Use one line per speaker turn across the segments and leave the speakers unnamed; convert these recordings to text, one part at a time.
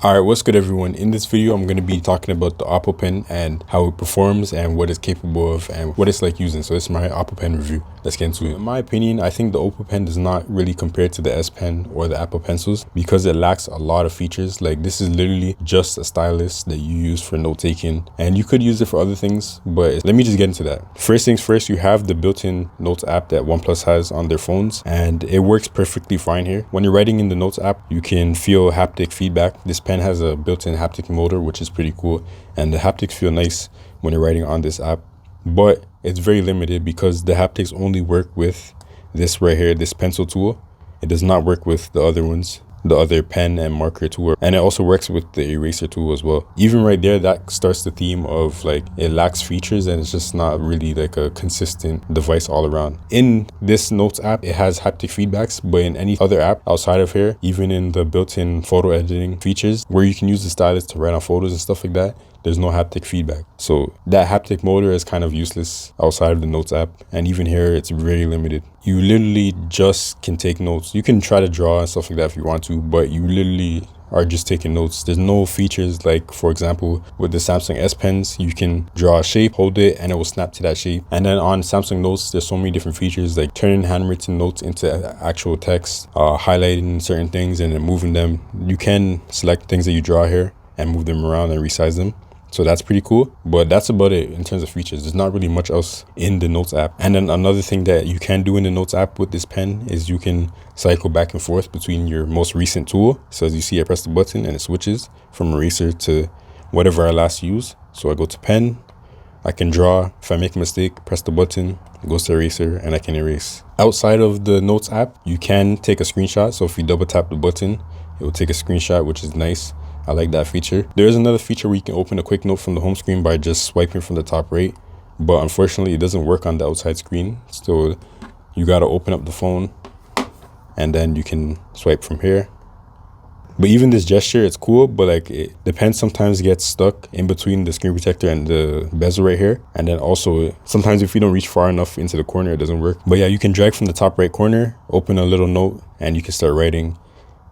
Alright, what's good everyone? In this video, I'm going to be talking about the Oppo Pen and how it performs and what it's capable of and what it's like using. So this is my Oppo Pen review. Let's get into it. In my opinion, I think the Oppo Pen does not really compare to the S Pen or the Apple Pencils because it lacks a lot of features. Like this is literally just a stylus that you use for note taking, and you could use it for other things, but let me just get into that. First things first, you have the built-in Notes app that OnePlus has on their phones, and it works perfectly fine here. When you're writing in the Notes app, you can feel haptic feedback. This pen has a built-in haptic motor, which is pretty cool, and the haptics feel nice when you're writing on this app, but it's very limited because the haptics only work with this right here, this pencil tool. It does not work with the other ones, the other pen and marker tool, and it also works with the eraser tool as well. Even right there, that starts the theme of like it lacks features and it's just not really like a consistent device all around. In this Notes app, it has haptic feedbacks, but in any other app outside of here, even in the built-in photo editing features where you can use the stylus to write on photos and stuff like that, there's no haptic feedback. So that haptic motor is kind of useless outside of the Notes app, and even here it's very limited. You literally just can take notes. You can try to draw and stuff like that if you want to, but you literally are just taking notes. There's no features like, for example, with the Samsung S Pens, you can draw a shape, hold it, and it will snap to that shape. And then on Samsung Notes, there's so many different features like turning handwritten notes into actual text, highlighting certain things and then moving them. You can select things that you draw here and move them around and resize them. So that's pretty cool, but that's about it in terms of features. There's not really much else in the Notes app. And then another thing that you can do in the Notes app with this pen is you can cycle back and forth between your most recent tool. So as you see, I press the button and it switches from eraser to whatever I last used. So I go to pen, I can draw. If I make a mistake, press the button, it goes to eraser and I can erase. Outside of the Notes app, you can take a screenshot. So if you double tap the button, it will take a screenshot, which is nice. I like that feature. There is another feature where you can open a quick note from the home screen by just swiping from the top right, but unfortunately it doesn't work on the outside screen. So you got to open up the phone and then you can swipe from here. But even this gesture, it's cool, but like the pen sometimes gets stuck in between the screen protector and the bezel right here. And then also sometimes if you don't reach far enough into the corner, it doesn't work. But yeah, you can drag from the top right corner, open a little note, and you can start writing,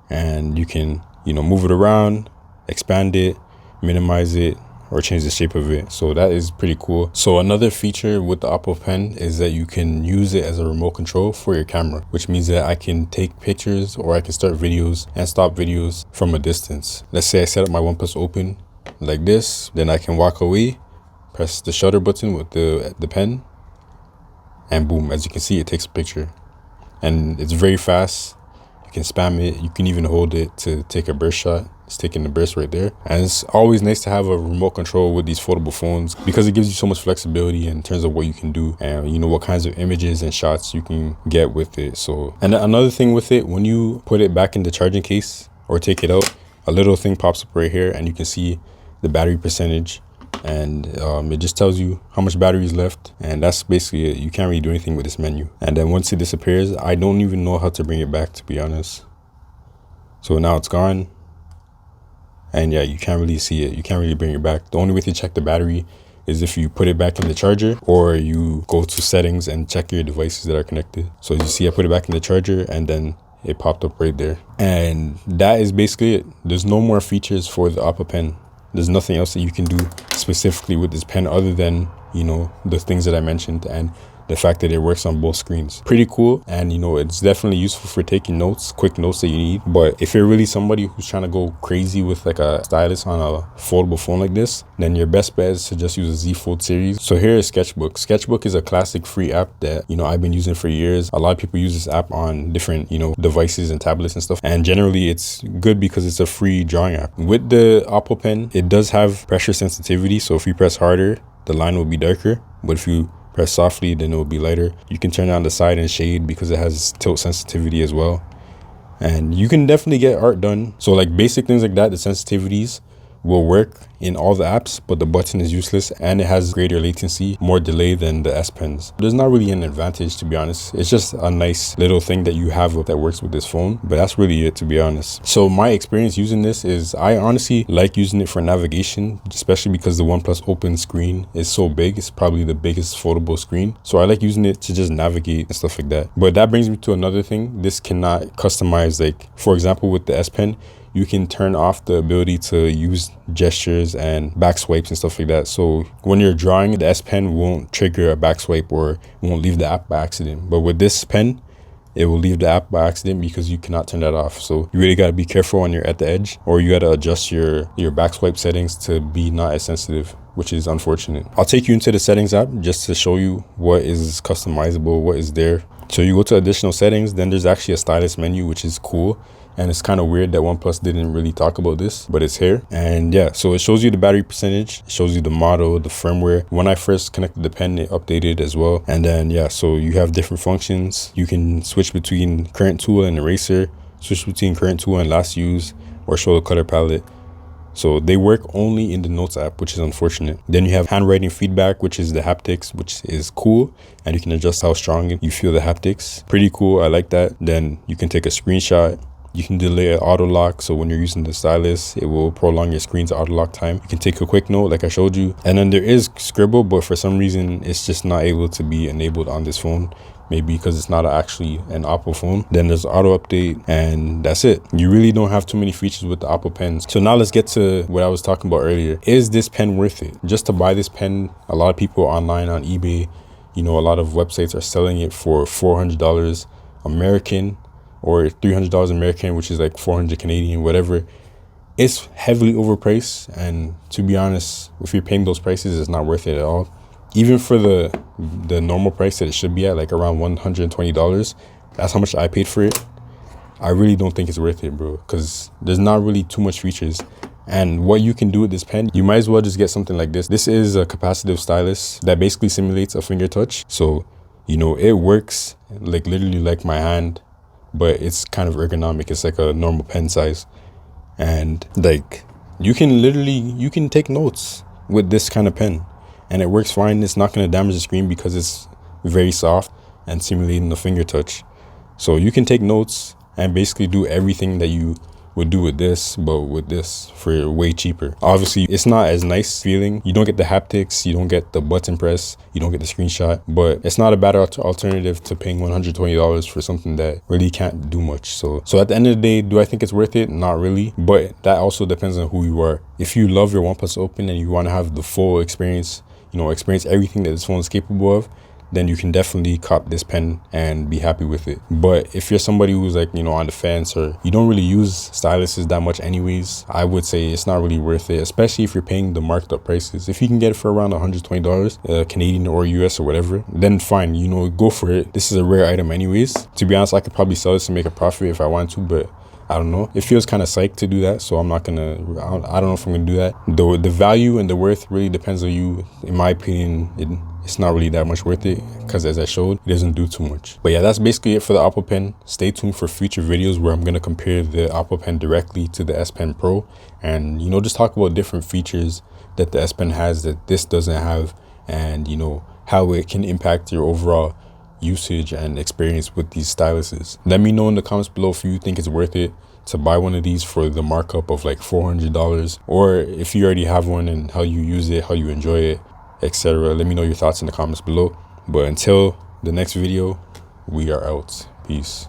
and you can, move it around, expand it, minimize it, or change the shape of it. So that is pretty cool. So another feature with the Oppo Pen is that you can use it as a remote control for your camera, which means that I can take pictures or I can start videos and stop videos from a distance. Let's say I set up my OnePlus open like this, then I can walk away, press the shutter button with the pen, and boom, as you can see, it takes a picture. And it's very fast. You can spam it. You can even hold it to take a burst shot. It's taking the burst right there. And it's always nice to have a remote control with these foldable phones because it gives you so much flexibility in terms of what you can do and what kinds of images and shots you can get with it. So, and another thing with it, when you put it back in the charging case or take it out, a little thing pops up right here and you can see the battery percentage, and it just tells you how much battery is left, and that's basically it. You can't really do anything with this menu. And then once it disappears, I don't even know how to bring it back, to be honest. So now it's gone, and yeah, you can't really see it. You can't really bring it back. The only way to check the battery is if you put it back in the charger or you go to settings and check your devices that are connected. So as you see, I put it back in the charger and then it popped up right there. And that is basically it. There's no more features for the Oppo Pen. There's nothing else that you can do specifically with this pen other than, the things that I mentioned and the fact that it works on both screens. Pretty cool. And, it's definitely useful for taking notes, quick notes that you need. But if you're really somebody who's trying to go crazy with like a stylus on a foldable phone like this, then your best bet is to just use a Z Fold series. So here is Sketchbook. Sketchbook is a classic free app that, I've been using for years. A lot of people use this app on different, devices and tablets and stuff. And generally it's good because it's a free drawing app. With the Oppo Pen, it does have pressure sensitivity. So if you press harder, the line will be darker. But if you press softly, then it will be lighter. You can turn down the side and shade because it has tilt sensitivity as well. And you can definitely get art done. So like basic things like that, the sensitivities will work in all the apps, but the button is useless and it has greater latency, more delay than the S Pens. There's not really an advantage, to be honest. It's just a nice little thing that you have that works with this phone, but that's really it, to be honest. So my experience using this is I honestly like using it for navigation, especially because the OnePlus open screen is so big. It's probably the biggest foldable screen. So I like using it to just navigate and stuff like that. But that brings me to another thing. This cannot customize, like for example, with the S Pen, you can turn off the ability to use gestures and back swipes and stuff like that. So when you're drawing, the S Pen won't trigger a back swipe or won't leave the app by accident. But with this pen, it will leave the app by accident because you cannot turn that off. So you really got to be careful when you're at the edge, or you got to adjust your back swipe settings to be not as sensitive, which is unfortunate. I'll take you into the settings app just to show you what is customizable, what is there. So you go to additional settings, then there's actually a stylus menu, which is cool. And it's kind of weird that OnePlus didn't really talk about this, but it's here. And yeah, so it shows you the battery percentage, it shows you the model, the firmware. When I first connected the pen, it updated as well. And then yeah, so you have different functions. You can switch between current tool and eraser, switch between current tool and last use, or show the color palette. So they work only in the Notes app, which is unfortunate. Then you have handwriting feedback, which is the haptics, which is cool. And you can adjust how strong you feel the haptics. Pretty cool, I like that. Then you can take a screenshot. You can delay auto lock, so when you're using the stylus, it will prolong your screen's auto lock time. You can take a quick note like I showed you. And then there is scribble, but for some reason, it's just not able to be enabled on this phone. Maybe because it's not actually an Oppo phone. Then there's auto update, and that's it. You really don't have too many features with the Oppo pens. So now let's get to what I was talking about earlier. Is this pen worth it? Just to buy this pen, a lot of people online on eBay, you know, a lot of websites are selling it for $400 American, or $300 American, which is like 400 Canadian, whatever. It's heavily overpriced, and to be honest, if you're paying those prices, it's not worth it at all. Even for the normal price that it should be at, like around $120, that's how much I paid for it. I really don't think it's worth it, bro, because there's not really too much features. And what you can do with this pen, you might as well just get something like this. This is a capacitive stylus that basically simulates a finger touch. So, you know, it works like literally like my hand, but it's kind of ergonomic. It's like a normal pen size. And like you can take notes with this kind of pen, and it works fine. It's not going to damage the screen because it's very soft and simulating the finger touch. So you can take notes and basically do everything that you would do with this, but with this for way cheaper. Obviously, it's not as nice feeling. You don't get the haptics, you don't get the button press, you don't get the screenshot, but it's not a bad alternative to paying $120 for something that really can't do much. So at the end of the day, do I think it's worth it? Not really, but that also depends on who you are. If you love your OnePlus Open and you want to have the full experience, you know, experience everything that this phone is capable of, then you can definitely cop this pen and be happy with it. But if you're somebody who's like, you know, on the fence, or you don't really use styluses that much anyways, I would say it's not really worth it, especially if you're paying the marked up prices. If you can get it for around $120 Canadian or US or whatever, then fine, you know, go for it. This is a rare item anyways. To be honest, I could probably sell this to make a profit if I want to, but I don't know. It feels kind of psyched to do that, so I'm not gonna, I don't know if I'm gonna do that. The value and the worth really depends on you. In my opinion, it's not really that much worth it, because as I showed, it doesn't do too much. But yeah, that's basically it for the Oppo Pen. Stay tuned for future videos where I'm gonna compare the Oppo Pen directly to the S Pen Pro, and you know, just talk about different features that the S Pen has that this doesn't have, and you know, how it can impact your overall usage and experience with these styluses. Let me know in the comments below if you think it's worth it to buy one of these for the markup of like $400, or if you already have one and how you use it, how you enjoy it, etc. Let me know your thoughts in the comments below. But until the next video, we are out. Peace.